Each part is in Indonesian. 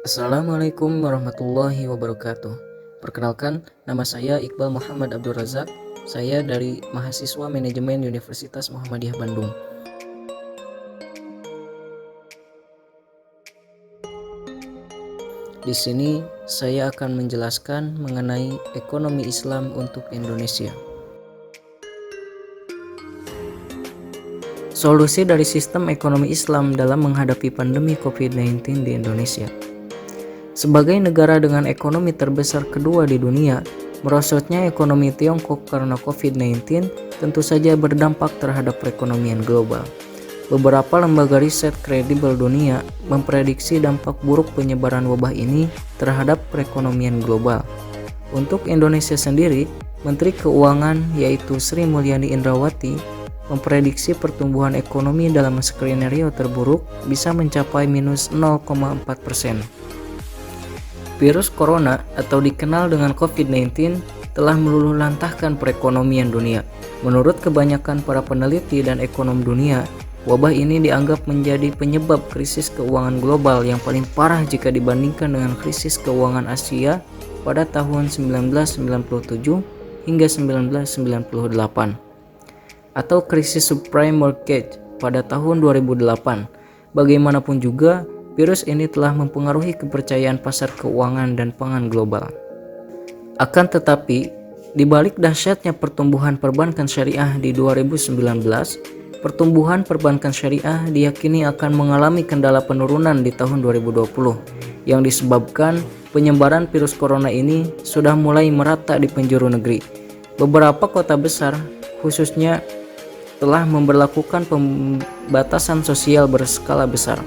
Assalamualaikum warahmatullahi wabarakatuh. Perkenalkan, nama saya Iqbal Muhammad Abdul Razak. Saya dari mahasiswa Manajemen Universitas Muhammadiyah Bandung. Di sini saya akan menjelaskan mengenai ekonomi Islam untuk Indonesia. Solusi dari sistem ekonomi Islam dalam menghadapi pandemi COVID-19 di Indonesia. Sebagai negara dengan ekonomi terbesar kedua di dunia, merosotnya ekonomi Tiongkok karena COVID-19 tentu saja berdampak terhadap perekonomian global. Beberapa lembaga riset kredibel dunia memprediksi dampak buruk penyebaran wabah ini terhadap perekonomian global. Untuk Indonesia sendiri, Menteri Keuangan yaitu Sri Mulyani Indrawati memprediksi pertumbuhan ekonomi dalam skenario terburuk bisa mencapai minus 0,4%. Virus corona atau dikenal dengan COVID-19 telah meluluhlantahkan perekonomian dunia. Menurut kebanyakan para peneliti dan ekonom dunia, wabah ini dianggap menjadi penyebab krisis keuangan global yang paling parah jika dibandingkan dengan krisis keuangan Asia pada tahun 1997 hingga 1998 atau krisis subprime mortgage pada tahun 2008. Bagaimanapun juga, virus ini telah mempengaruhi kepercayaan pasar keuangan dan pangan global. Akan tetapi, di balik dahsyatnya pertumbuhan perbankan syariah di 2019, pertumbuhan perbankan syariah diyakini akan mengalami kendala penurunan di tahun 2020 yang disebabkan penyebaran virus corona ini sudah mulai merata di penjuru negeri. Beberapa kota besar khususnya telah memberlakukan pembatasan sosial berskala besar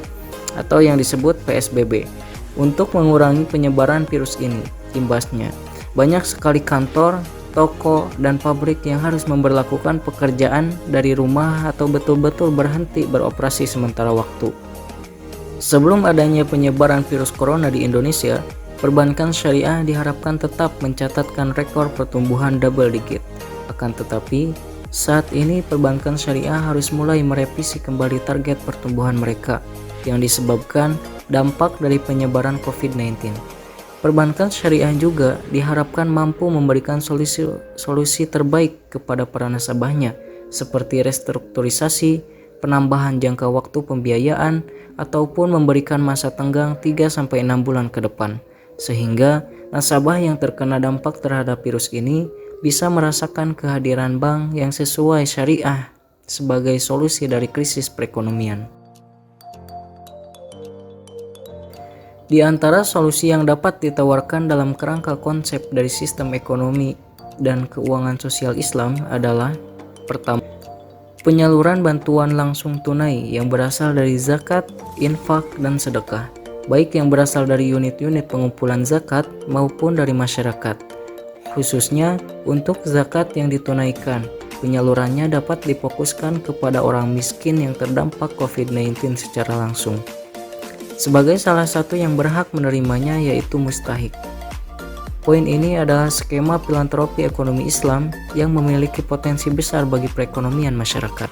atau yang disebut PSBB untuk mengurangi penyebaran virus ini. Imbasnya, banyak sekali kantor, toko, dan pabrik yang harus memberlakukan pekerjaan dari rumah atau betul-betul berhenti beroperasi sementara waktu. Sebelum adanya penyebaran virus corona di Indonesia, perbankan syariah diharapkan tetap mencatatkan rekor pertumbuhan double digit. Akan tetapi, saat ini perbankan syariah harus mulai merevisi kembali target pertumbuhan mereka yang disebabkan dampak dari penyebaran COVID-19. Perbankan syariah juga diharapkan mampu memberikan solusi terbaik kepada para nasabahnya seperti restrukturisasi, penambahan jangka waktu pembiayaan, ataupun memberikan masa tenggang 3-6 bulan ke depan, sehingga nasabah yang terkena dampak terhadap virus ini bisa merasakan kehadiran bank yang sesuai syariah sebagai solusi dari krisis perekonomian. Di antara solusi yang dapat ditawarkan dalam kerangka konsep dari sistem ekonomi dan keuangan sosial Islam adalah: pertama, penyaluran bantuan langsung tunai yang berasal dari zakat, infak, dan sedekah, baik yang berasal dari unit-unit pengumpulan zakat maupun dari masyarakat. Khususnya untuk zakat yang ditunaikan, penyalurannya dapat difokuskan kepada orang miskin yang terdampak COVID-19 secara langsung. Sebagai salah satu yang berhak menerimanya yaitu mustahik. Poin ini adalah skema filantropi ekonomi Islam yang memiliki potensi besar bagi perekonomian masyarakat.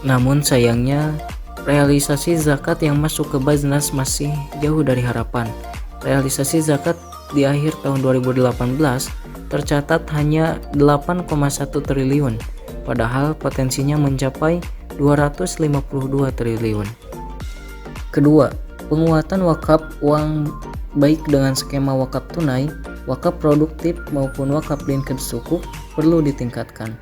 Namun sayangnya, realisasi zakat yang masuk ke Baznas masih jauh dari harapan. Realisasi zakat di akhir tahun 2018 tercatat hanya 8,1 triliun, padahal potensinya mencapai 252 triliun. Kedua, penguatan wakaf uang baik dengan skema wakaf tunai, wakaf produktif maupun wakaf linked sukuk perlu ditingkatkan.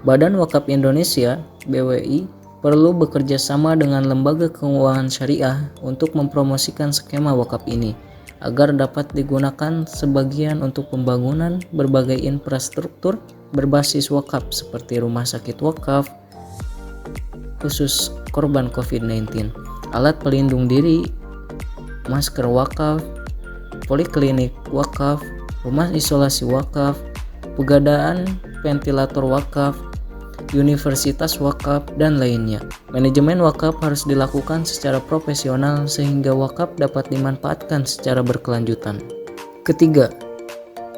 Badan Wakaf Indonesia (BWI) perlu bekerja sama dengan lembaga keuangan syariah untuk mempromosikan skema wakaf ini agar dapat digunakan sebagian untuk pembangunan berbagai infrastruktur berbasis wakaf seperti rumah sakit wakaf khusus korban COVID-19, alat pelindung diri, masker wakaf, poliklinik wakaf, rumah isolasi wakaf, pegadaan ventilator wakaf, universitas wakaf, dan lainnya. Manajemen wakaf harus dilakukan secara profesional sehingga wakaf dapat dimanfaatkan secara berkelanjutan. Ketiga,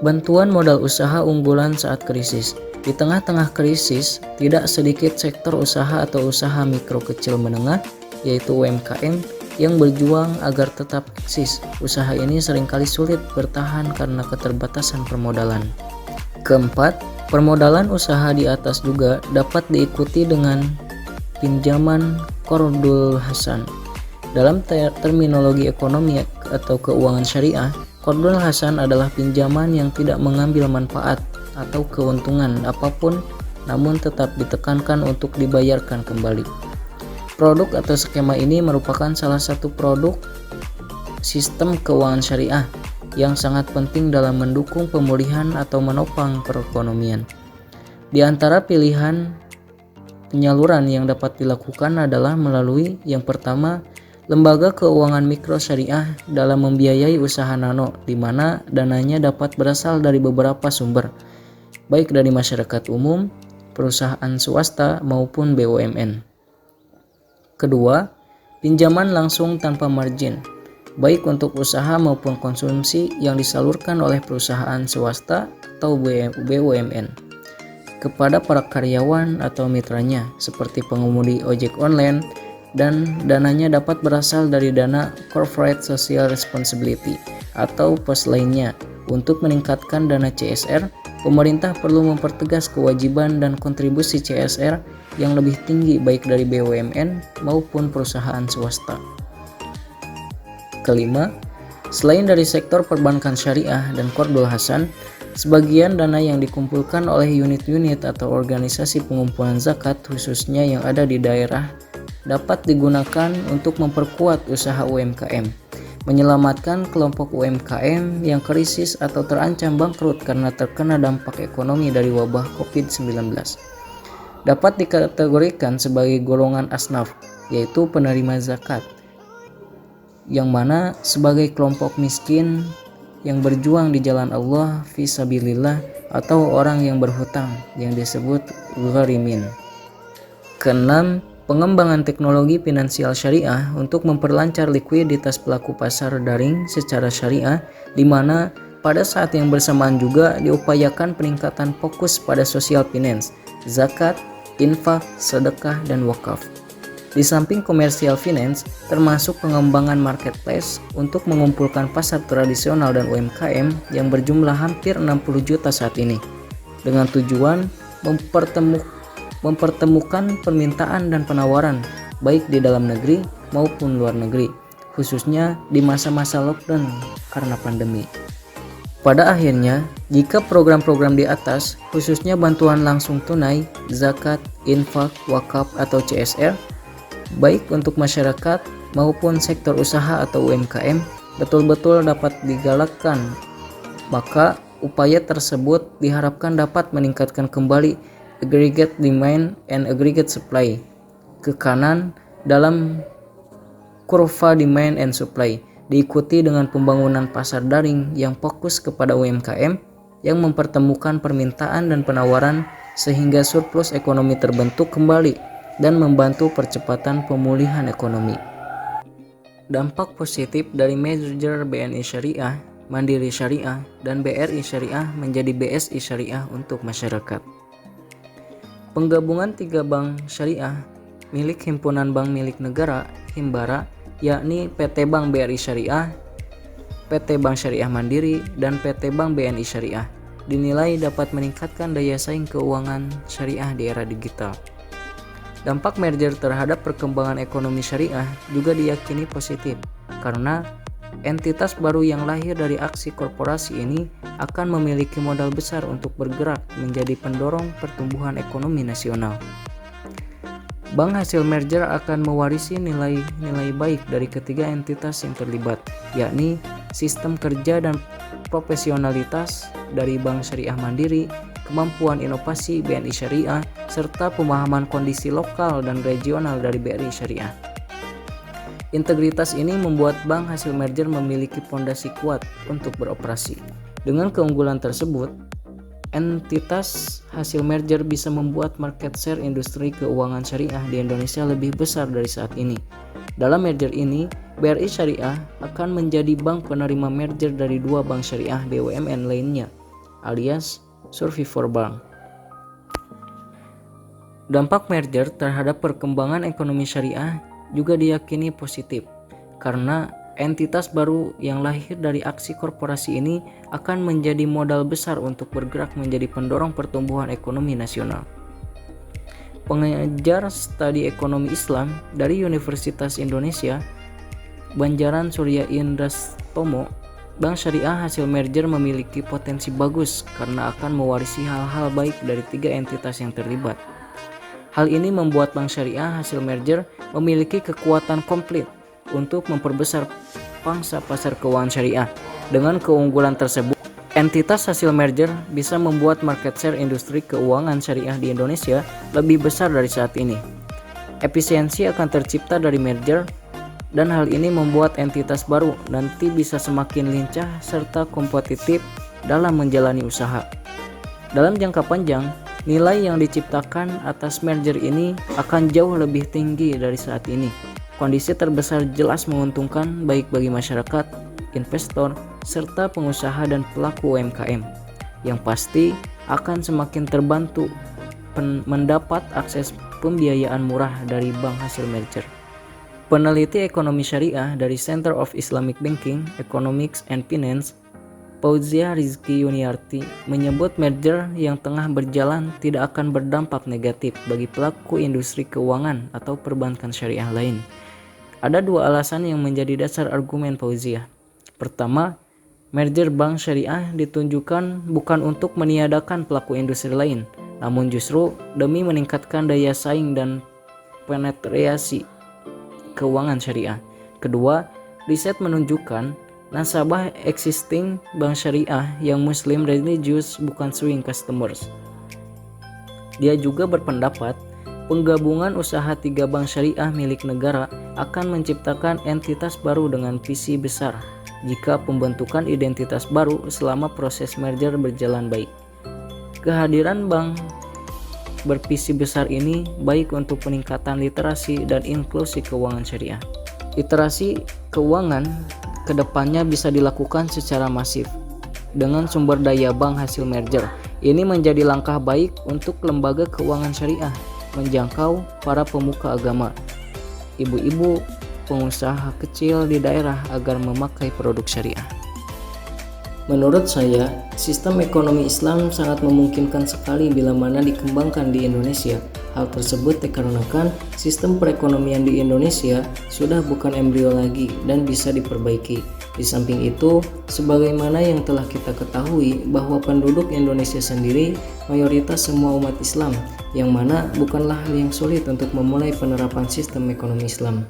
bantuan modal usaha unggulan saat krisis. Di tengah-tengah krisis, tidak sedikit sektor usaha atau usaha mikro kecil menengah, yaitu UMKM, yang berjuang agar tetap eksis. Usaha ini seringkali sulit bertahan karena keterbatasan permodalan. Keempat, permodalan usaha di atas juga dapat diikuti dengan pinjaman qardul hasan. Dalam terminologi ekonomi atau keuangan syariah, qardul hasan adalah pinjaman yang tidak mengambil manfaat atau keuntungan apapun, namun tetap ditekankan untuk dibayarkan kembali. Produk atau skema ini merupakan salah satu produk sistem keuangan syariah yang sangat penting dalam mendukung pemulihan atau menopang perekonomian. Di antara pilihan penyaluran yang dapat dilakukan adalah melalui yang pertama, lembaga keuangan mikro syariah dalam membiayai usaha nano, di mana dananya dapat berasal dari beberapa sumber, baik dari masyarakat umum, perusahaan swasta, maupun BUMN. Kedua, pinjaman langsung tanpa margin, baik untuk usaha maupun konsumsi yang disalurkan oleh perusahaan swasta atau BUMN kepada para karyawan atau mitranya seperti pengemudi ojek online, dan dananya dapat berasal dari dana Corporate Social Responsibility atau POS lainnya. Untuk meningkatkan dana CSR, pemerintah perlu mempertegas kewajiban dan kontribusi CSR yang lebih tinggi baik dari BUMN maupun perusahaan swasta. Kelima, selain dari sektor perbankan syariah dan qardul hasan, sebagian dana yang dikumpulkan oleh unit-unit atau organisasi pengumpulan zakat khususnya yang ada di daerah dapat digunakan untuk memperkuat usaha UMKM, menyelamatkan kelompok UMKM yang krisis atau terancam bangkrut karena terkena dampak ekonomi dari wabah COVID-19. Dapat dikategorikan sebagai golongan asnaf, yaitu penerima zakat, yang mana sebagai kelompok miskin yang berjuang di jalan Allah fisabilillah, atau orang yang berhutang yang disebut gharimin. Keenam, pengembangan teknologi finansial syariah untuk memperlancar likuiditas pelaku pasar daring secara syariah, di mana pada saat yang bersamaan juga diupayakan peningkatan fokus pada social finance, zakat, infak, sedekah, dan wakaf. Di samping komersial finance, termasuk pengembangan marketplace untuk mengumpulkan pasar tradisional dan UMKM yang berjumlah hampir 60 juta saat ini, dengan tujuan mempertemukan permintaan dan penawaran baik di dalam negeri maupun luar negeri, khususnya di masa-masa lockdown karena pandemi. Pada akhirnya, jika program-program di atas, khususnya bantuan langsung tunai, zakat, infak, wakaf, atau CSR, baik untuk masyarakat maupun sektor usaha atau UMKM, betul-betul dapat digalakkan, maka upaya tersebut diharapkan dapat meningkatkan kembali aggregate demand and aggregate supply ke kanan dalam kurva demand and supply, diikuti dengan pembangunan pasar daring yang fokus kepada UMKM yang mempertemukan permintaan dan penawaran sehingga surplus ekonomi terbentuk kembali dan membantu percepatan pemulihan ekonomi. Dampak positif dari merger BNI Syariah, Mandiri Syariah, dan BRI Syariah menjadi BSI Syariah untuk masyarakat. Penggabungan 3 bank syariah milik Himpunan Bank Milik Negara Himbara, yakni PT Bank BRI Syariah, PT Bank Syariah Mandiri, dan PT Bank BNI Syariah, dinilai dapat meningkatkan daya saing keuangan syariah di era digital. Dampak merger terhadap perkembangan ekonomi syariah juga diyakini positif, karena entitas baru yang lahir dari aksi korporasi ini akan memiliki modal besar untuk bergerak menjadi pendorong pertumbuhan ekonomi nasional. Bank hasil merger akan mewarisi nilai-nilai baik dari ketiga entitas yang terlibat, yakni sistem kerja dan profesionalitas dari Bank Syariah Mandiri, kemampuan inovasi BNI Syariah, serta pemahaman kondisi lokal dan regional dari BRI Syariah. Integritas ini membuat bank hasil merger memiliki fondasi kuat untuk beroperasi. Dengan keunggulan tersebut, entitas hasil merger bisa membuat market share industri keuangan syariah di Indonesia lebih besar dari saat ini. Dalam merger ini, BRI Syariah akan menjadi bank penerima merger dari 2 bank syariah BUMN lainnya, alias Survivor Bank. Dampak merger terhadap perkembangan ekonomi syariah juga diyakini positif, karena entitas baru yang lahir dari aksi korporasi ini akan menjadi modal besar untuk bergerak menjadi pendorong pertumbuhan ekonomi nasional. Pengajar studi ekonomi Islam dari Universitas Indonesia, Banjaran Surya Indrastomo, Bank Syariah hasil merger memiliki potensi bagus karena akan mewarisi hal-hal baik dari 3 entitas yang terlibat. Hal ini membuat Bank Syariah hasil merger memiliki kekuatan komplit untuk memperbesar pangsa pasar keuangan syariah. Dengan keunggulan tersebut, entitas hasil merger bisa membuat market share industri keuangan syariah di Indonesia lebih besar dari saat ini. Efisiensi akan tercipta dari merger, dan hal ini membuat entitas baru nanti bisa semakin lincah serta kompetitif dalam menjalani usaha. Dalam jangka panjang, nilai yang diciptakan atas merger ini akan jauh lebih tinggi dari saat ini. Kondisi terbesar jelas menguntungkan baik bagi masyarakat, investor, serta pengusaha dan pelaku UMKM, yang pasti akan semakin terbantu mendapat akses pembiayaan murah dari bank hasil merger. Peneliti ekonomi syariah dari Center of Islamic Banking, Economics and Finance, Fauzia Rizky Yuniarti, menyebut merger yang tengah berjalan tidak akan berdampak negatif bagi pelaku industri keuangan atau perbankan syariah lain. Ada 2 alasan yang menjadi dasar argumen Fauzia. Pertama, merger bank syariah ditunjukkan bukan untuk meniadakan pelaku industri lain, namun justru demi meningkatkan daya saing dan penetrasi keuangan syariah. Kedua, riset menunjukkan nasabah existing bank syariah yang Muslim religious bukan swing customers. Dia juga berpendapat penggabungan usaha 3 bank syariah milik negara akan menciptakan entitas baru dengan visi besar jika pembentukan identitas baru selama proses merger berjalan baik. Kehadiran bank bervisi besar ini baik untuk peningkatan literasi dan inklusi keuangan syariah. Literasi keuangan kedepannya bisa dilakukan secara masif dengan sumber daya bank hasil merger. Ini menjadi langkah baik untuk lembaga keuangan syariah menjangkau para pemuka agama, ibu-ibu, pengusaha kecil di daerah agar memakai produk syariah. Menurut saya, sistem ekonomi Islam sangat memungkinkan sekali bila mana dikembangkan di Indonesia. Hal tersebut dikarenakan sistem perekonomian di Indonesia sudah bukan embrio lagi dan bisa diperbaiki. Di samping itu, sebagaimana yang telah kita ketahui bahwa penduduk Indonesia sendiri mayoritas semua umat Islam, yang mana bukanlah hal yang sulit untuk memulai penerapan sistem ekonomi Islam.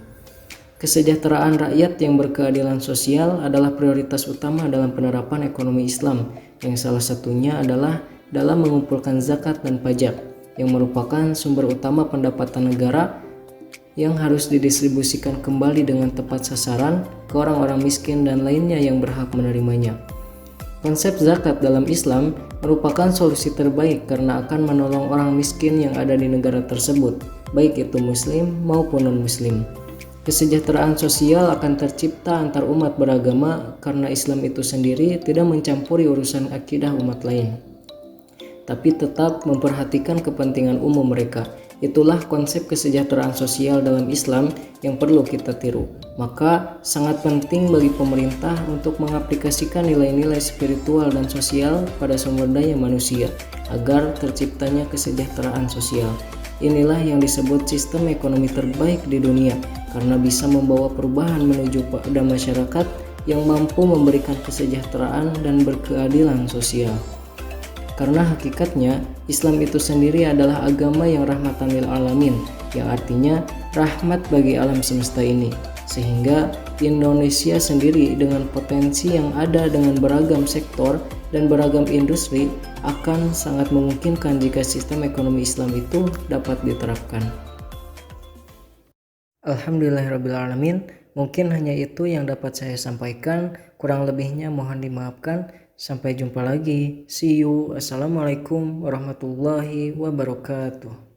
Kesejahteraan rakyat yang berkeadilan sosial adalah prioritas utama dalam penerapan ekonomi Islam, yang salah satunya adalah dalam mengumpulkan zakat dan pajak, yang merupakan sumber utama pendapatan negara yang harus didistribusikan kembali dengan tepat sasaran ke orang-orang miskin dan lainnya yang berhak menerimanya. Konsep zakat dalam Islam merupakan solusi terbaik karena akan menolong orang miskin yang ada di negara tersebut, baik itu muslim maupun non-muslim. Kesejahteraan sosial akan tercipta antar umat beragama karena Islam itu sendiri tidak mencampuri urusan akidah umat lain, tapi tetap memperhatikan kepentingan umum mereka. Itulah konsep kesejahteraan sosial dalam Islam yang perlu kita tiru. Maka sangat penting bagi pemerintah untuk mengaplikasikan nilai-nilai spiritual dan sosial pada sumber daya manusia agar terciptanya kesejahteraan sosial. Inilah yang disebut sistem ekonomi terbaik di dunia karena bisa membawa perubahan menuju pada masyarakat yang mampu memberikan kesejahteraan dan berkeadilan sosial. Karena hakikatnya Islam itu sendiri adalah agama yang rahmatan lil alamin, yang artinya rahmat bagi alam semesta ini. Sehingga Indonesia sendiri dengan potensi yang ada dengan beragam sektor dan beragam industri akan sangat memungkinkan jika sistem ekonomi Islam itu dapat diterapkan. Alhamdulillahirrabbilalamin. Mungkin hanya itu yang dapat saya sampaikan, kurang lebihnya mohon dimaafkan. Sampai jumpa lagi. See you. Assalamualaikum warahmatullahi wabarakatuh.